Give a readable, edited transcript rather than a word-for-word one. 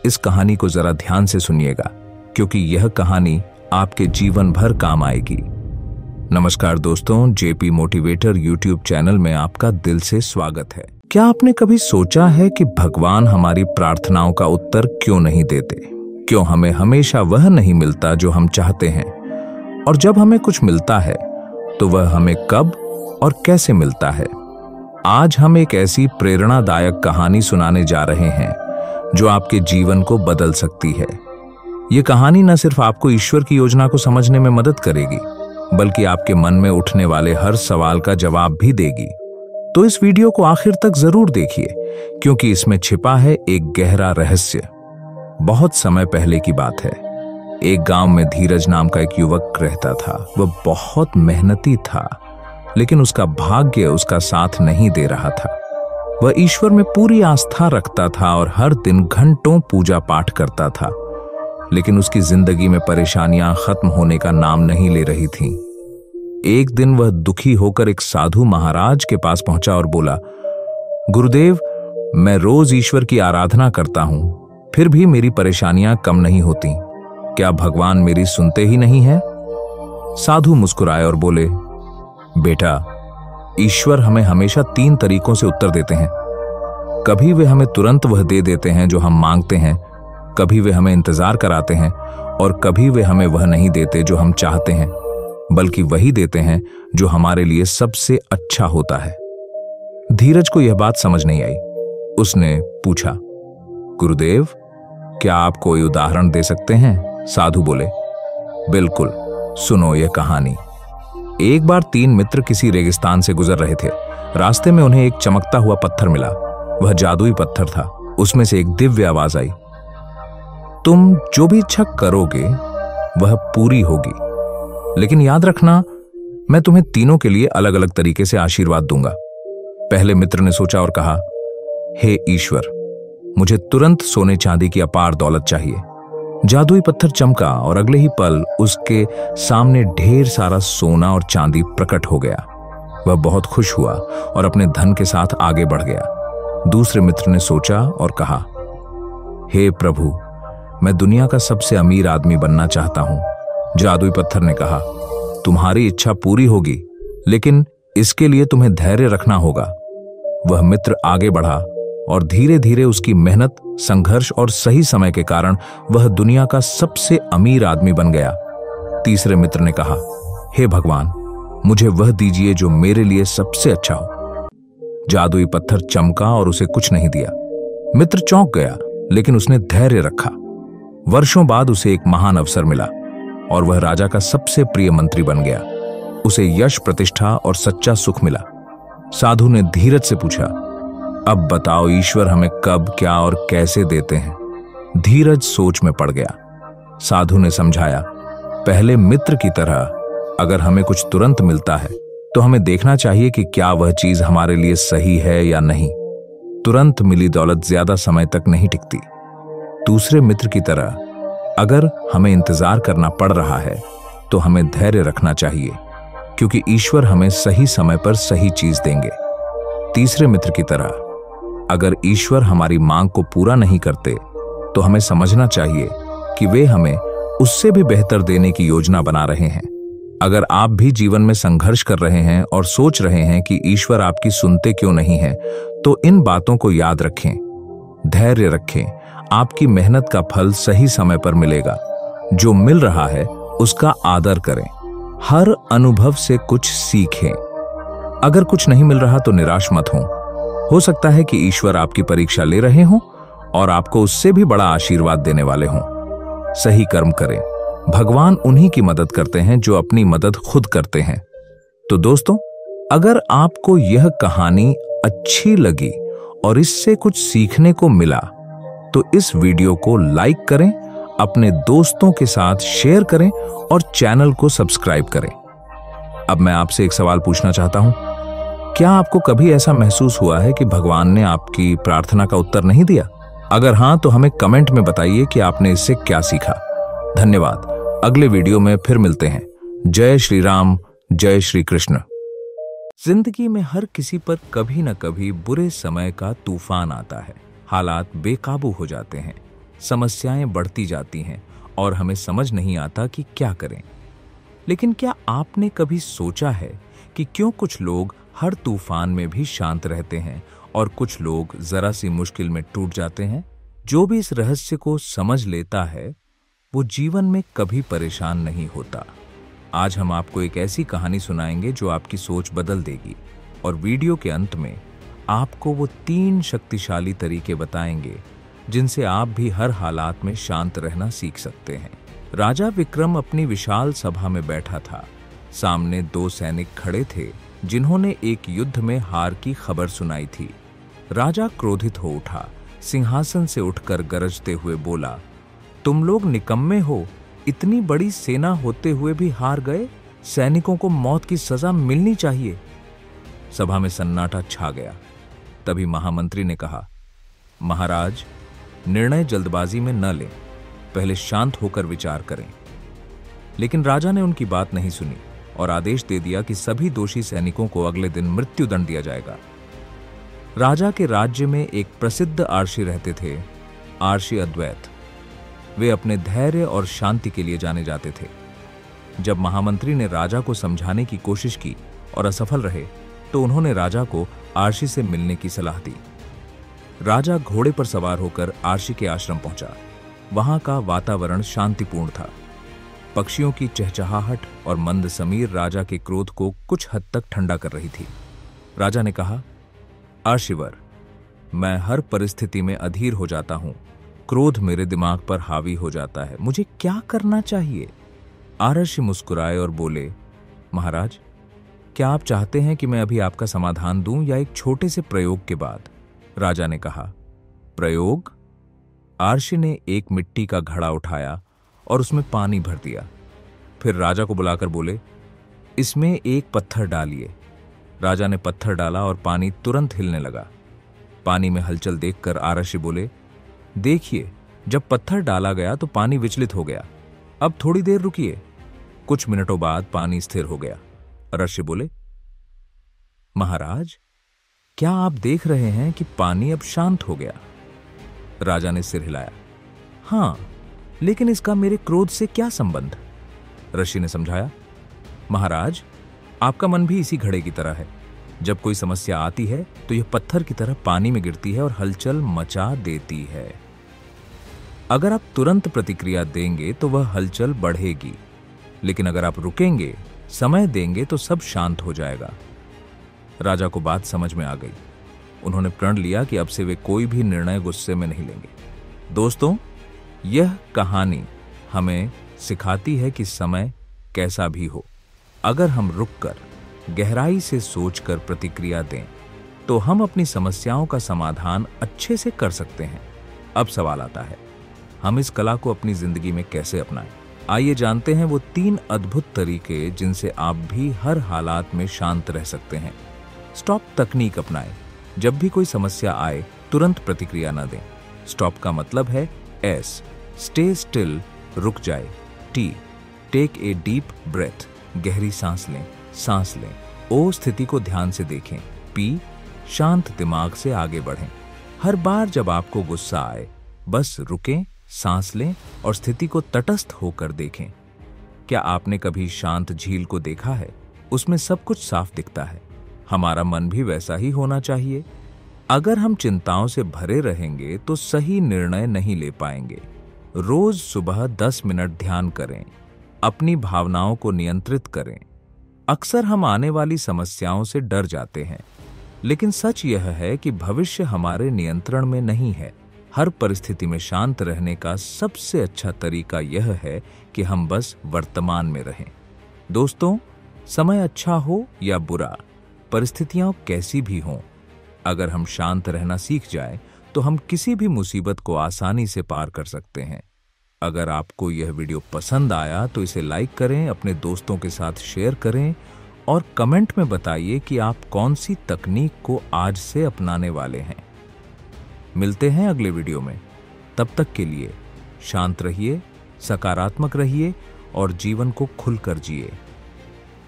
इस कहानी को जरा ध्यान से सुनिएगा, क्योंकि यह कहानी आपके जीवन भर काम आएगी। नमस्कार दोस्तों, जेपी मोटिवेटर यूट्यूब चैनल में आपका दिल से स्वागत है। क्या आपने कभी सोचा है कि भगवान हमारी प्रार्थनाओं का उत्तर क्यों नहीं देते? क्यों हमें हमेशा वह नहीं मिलता जो हम चाहते हैं? और जब हमें कुछ मिलता है तो वह हमें कब और कैसे मिलता है? आज हम एक ऐसी प्रेरणादायक कहानी सुनाने जा रहे हैं जो आपके जीवन को बदल सकती है। यह कहानी न सिर्फ आपको ईश्वर की योजना को समझने में मदद करेगी, बल्कि आपके मन में उठने वाले हर सवाल का जवाब भी देगी। तो इस वीडियो को आखिर तक जरूर देखिए, क्योंकि इसमें छिपा है एक गहरा रहस्य। बहुत समय पहले की बात है। एक गांव में धीरज नाम का एक युवक रहता था। वह बहुत मेहनती था, लेकिन उसका भाग्य उसका साथ नहीं दे रहा था। वह ईश्वर में पूरी आस्था रखता था और हर दिन घंटों पूजा पाठ करता था, लेकिन उसकी जिंदगी में परेशानियां खत्म होने का नाम नहीं ले रही थीं। एक दिन वह दुखी होकर एक साधु महाराज के पास पहुंचा और बोला, गुरुदेव, मैं रोज ईश्वर की आराधना करता हूं, फिर भी मेरी परेशानियां कम नहीं होती। क्या भगवान मेरी सुनते ही नहीं है? साधु मुस्कुराए और बोले, बेटा, ईश्वर हमें हमेशा 3 तरीकों से उत्तर देते हैं। कभी वे हमें तुरंत वह दे देते हैं जो हम मांगते हैं, कभी वे हमें इंतजार कराते हैं, और कभी वे हमें वह नहीं देते जो हम चाहते हैं, बल्कि वही देते हैं जो हमारे लिए सबसे अच्छा होता है। धीरज को यह बात समझ नहीं आई। उसने पूछा, गुरुदेव, क्या आप कोई उदाहरण दे सकते हैं? साधु बोले, बिल्कुल, सुनो यह कहानी। एक बार 3 मित्र किसी रेगिस्तान से गुजर रहे थे। रास्ते में उन्हें एक चमकता हुआ पत्थर मिला। वह जादुई पत्थर था। उसमें से एक दिव्य आवाज आई, तुम जो भी इच्छा करोगे वह पूरी होगी, लेकिन याद रखना, मैं तुम्हें तीनों के लिए अलग अलग तरीके से आशीर्वाद दूंगा। पहले मित्र ने सोचा और कहा, हे ईश्वर, मुझे तुरंत सोने चांदी की अपार दौलत चाहिए। जादुई पत्थर चमका और अगले ही पल उसके सामने ढेर सारा सोना और चांदी प्रकट हो गया। वह बहुत खुश हुआ और अपने धन के साथ आगे बढ़ गया। दूसरे मित्र ने सोचा और कहा, हे प्रभु, मैं दुनिया का सबसे अमीर आदमी बनना चाहता हूं। जादुई पत्थर ने कहा, तुम्हारी इच्छा पूरी होगी, लेकिन इसके लिए तुम्हें धैर्य रखना होगा। वह मित्र आगे बढ़ा और धीरे धीरे उसकी मेहनत, संघर्ष और सही समय के कारण वह दुनिया का सबसे अमीर आदमी बन गया। तीसरे मित्र ने कहा, हे भगवान, मुझे वह दीजिए जो मेरे लिए सबसे अच्छा हो। जादुई पत्थर चमका और उसे कुछ नहीं दिया। मित्र चौंक गया, लेकिन उसने धैर्य रखा। वर्षों बाद उसे एक महान अवसर मिला और वह राजा का सबसे प्रिय मंत्री बन गया। उसे यश, प्रतिष्ठा और सच्चा सुख मिला। साधु ने धीरज से पूछा, अब बताओ, ईश्वर हमें कब, क्या और कैसे देते हैं? धीरज सोच में पड़ गया। साधु ने समझाया, पहले मित्र की तरह अगर हमें कुछ तुरंत मिलता है तो हमें देखना चाहिए कि क्या वह चीज हमारे लिए सही है या नहीं। तुरंत मिली दौलत ज्यादा समय तक नहीं टिकती। दूसरे मित्र की तरह अगर हमें इंतजार करना पड़ रहा है तो हमें धैर्य रखना चाहिए, क्योंकि ईश्वर हमें सही समय पर सही चीज देंगे। तीसरे मित्र की तरह अगर ईश्वर हमारी मांग को पूरा नहीं करते तो हमें समझना चाहिए कि वे हमें उससे भी बेहतर देने की योजना बना रहे हैं। अगर आप भी जीवन में संघर्ष कर रहे हैं और सोच रहे हैं कि ईश्वर आपकी सुनते क्यों नहीं है, तो इन बातों को याद रखें, धैर्य रखें। आपकी मेहनत का फल सही समय पर मिलेगा। जो मिल रहा है उसका आदर करें। हर अनुभव से कुछ सीखें। अगर कुछ नहीं मिल रहा तो निराश मत हो सकता है कि ईश्वर आपकी परीक्षा ले रहे हों और आपको उससे भी बड़ा आशीर्वाद देने वाले हों। सही कर्म करें। भगवान उन्हीं की मदद करते हैं जो अपनी मदद खुद करते हैं। तो दोस्तों, अगर आपको यह कहानी अच्छी लगी और इससे कुछ सीखने को मिला तो इस वीडियो को लाइक करें, अपने दोस्तों के साथ शेयर करें और चैनल को सब्सक्राइब करें। अब मैं आपसे एक सवाल पूछना चाहता हूं, क्या आपको कभी ऐसा महसूस हुआ है कि भगवान ने आपकी प्रार्थना का उत्तर नहीं दिया? अगर हां, तो हमें कमेंट में बताइए कि आपने इससे क्या सीखा। धन्यवाद। अगले वीडियो में फिर मिलते हैं। जय श्री राम, जय श्री कृष्ण। जिंदगी में हर किसी पर कभी न कभी बुरे समय का तूफान आता है। हालात बेकाबू हो जाते हैं, समस्याएं बढ़ती जाती हैं और हमें समझ नहीं आता कि क्या करें। लेकिन क्या आपने कभी सोचा है कि क्यों कुछ लोग हर तूफान में भी शांत रहते हैं और कुछ लोग जरा सी मुश्किल में टूट जाते हैं? जो भी इस रहस्य को समझ लेता है वो जीवन में कभी परेशान नहीं होता। आज हम आपको एक ऐसी कहानी सुनाएंगे जो आपकी सोच बदल देगी, और वीडियो के अंत में आपको वो 3 शक्तिशाली तरीके बताएंगे जिनसे आप भी हर हालात में शांत रहना सीख सकते हैं। राजा विक्रम अपनी विशाल सभा में बैठा था। सामने 2 सैनिक खड़े थे जिन्होंने एक युद्ध में हार की खबर सुनाई थी। राजा क्रोधित हो उठा, सिंहासन से उठकर गरजते हुए बोला, तुम लोग निकम्मे हो, इतनी बड़ी सेना होते हुए भी हार गए। सैनिकों को मौत की सजा मिलनी चाहिए। सभा में सन्नाटा छा गया। तभी महामंत्री ने कहा, महाराज, निर्णय जल्दबाजी में न लें, पहले शांत होकर विचार करें। लेकिन राजा ने उनकी बात नहीं सुनी और आदेश दे दिया कि सभी दोषी सैनिकों को अगले दिन मृत्युदंड दिया जाएगा। राजा के राज्य में एक प्रसिद्ध आर्षी रहते थे, आर्षी अद्वैत। वे अपने धैर्य और शांति के लिए जाने जाते थे। जब महामंत्री ने राजा को समझाने की कोशिश की और असफल रहे तो उन्होंने राजा को आर्षी से मिलने की सलाह दी। राजा घोड़े पर सवार होकर आर्षी के आश्रम पहुंचा। वहां का वातावरण शांतिपूर्ण था। पक्षियों की चहचहाहट और मंद समीर राजा के क्रोध को कुछ हद तक ठंडा कर रही थी। राजा ने कहा, आर्षिवर, मैं हर परिस्थिति में अधीर हो जाता हूं। क्रोध मेरे दिमाग पर हावी हो जाता है। मुझे क्या करना चाहिए? आर्षि मुस्कुराए और बोले, महाराज, क्या आप चाहते हैं कि मैं अभी आपका समाधान दूं या एक छोटे से प्रयोग के बाद? राजा ने कहा, प्रयोग? आर्षि ने एक मिट्टी का घड़ा उठाया और उसमें पानी भर दिया। फिर राजा को बुलाकर बोले, इसमें एक पत्थर डालिए। राजा ने पत्थर डाला और पानी तुरंत हिलने लगा। पानी में हलचल देखकर आर्षि बोले, देखिए, जब पत्थर डाला गया तो पानी विचलित हो गया। अब थोड़ी देर रुकिए। कुछ मिनटों बाद पानी स्थिर हो गया। आर्षि बोले, महाराज, क्या आप देख रहे हैं कि पानी अब शांत हो गया? राजा ने सिर हिलाया। हां, लेकिन इसका मेरे क्रोध से क्या संबंध? ऋषि ने समझाया, महाराज, आपका मन भी इसी घड़े की तरह है। जब कोई समस्या आती है तो यह पत्थर की तरह पानी में गिरती है और हलचल मचा देती है। अगर आप तुरंत प्रतिक्रिया देंगे तो वह हलचल बढ़ेगी, लेकिन अगर आप रुकेंगे, समय देंगे तो सब शांत हो जाएगा। राजा को बात समझ में आ गई। उन्होंने प्रण लिया कि अब से वे कोई भी निर्णय गुस्से में नहीं लेंगे। दोस्तों, यह कहानी हमें सिखाती है कि समय कैसा भी हो, अगर हम रुककर गहराई से सोचकर प्रतिक्रिया दें तो हम अपनी समस्याओं का समाधान अच्छे से कर सकते हैं। अब सवाल आता है, हम इस कला को अपनी जिंदगी में कैसे अपनाएं? आइए जानते हैं वो 3 अद्भुत तरीके जिनसे आप भी हर हालात में शांत रह सकते हैं। स्टॉप तकनीक अपनाएं। जब भी कोई समस्या आए तुरंत प्रतिक्रिया न दें। स्टॉप का मतलब है एस, स्टे स्टिल, रुक जाए। टी, टेक ए डीप ब्रेथ, गहरी सांस लें। सांस लें। ओ, स्थिति को ध्यान से देखें। पी, शांत दिमाग से आगे बढ़ें। हर बार जब आपको गुस्सा आए बस रुकें, सांस लें और स्थिति को तटस्थ होकर देखें। क्या आपने कभी शांत झील को देखा है? उसमें सब कुछ साफ दिखता है। हमारा मन भी वैसा ही होना चाहिए। अगर हम चिंताओं से भरे रहेंगे तो सही निर्णय नहीं ले पाएंगे। रोज सुबह 10 मिनट ध्यान करें। अपनी भावनाओं को नियंत्रित करें। अक्सर हम आने वाली समस्याओं से डर जाते हैं, लेकिन सच यह है कि भविष्य हमारे नियंत्रण में नहीं है। हर परिस्थिति में शांत रहने का सबसे अच्छा तरीका यह है कि हम बस वर्तमान में रहें। दोस्तों, समय अच्छा हो या बुरा, परिस्थितियां कैसी भी हों, अगर हम शांत रहना सीख जाएं, तो हम किसी भी मुसीबत को आसानी से पार कर सकते हैं। अगर आपको यह वीडियो पसंद आया तो इसे लाइक करें, अपने दोस्तों के साथ शेयर करें और कमेंट में बताइए कि आप कौन सी तकनीक को आज से अपनाने वाले हैं। मिलते हैं अगले वीडियो में। तब तक के लिए शांत रहिए, सकारात्मक रहिए और जीवन को खुलकर जिए।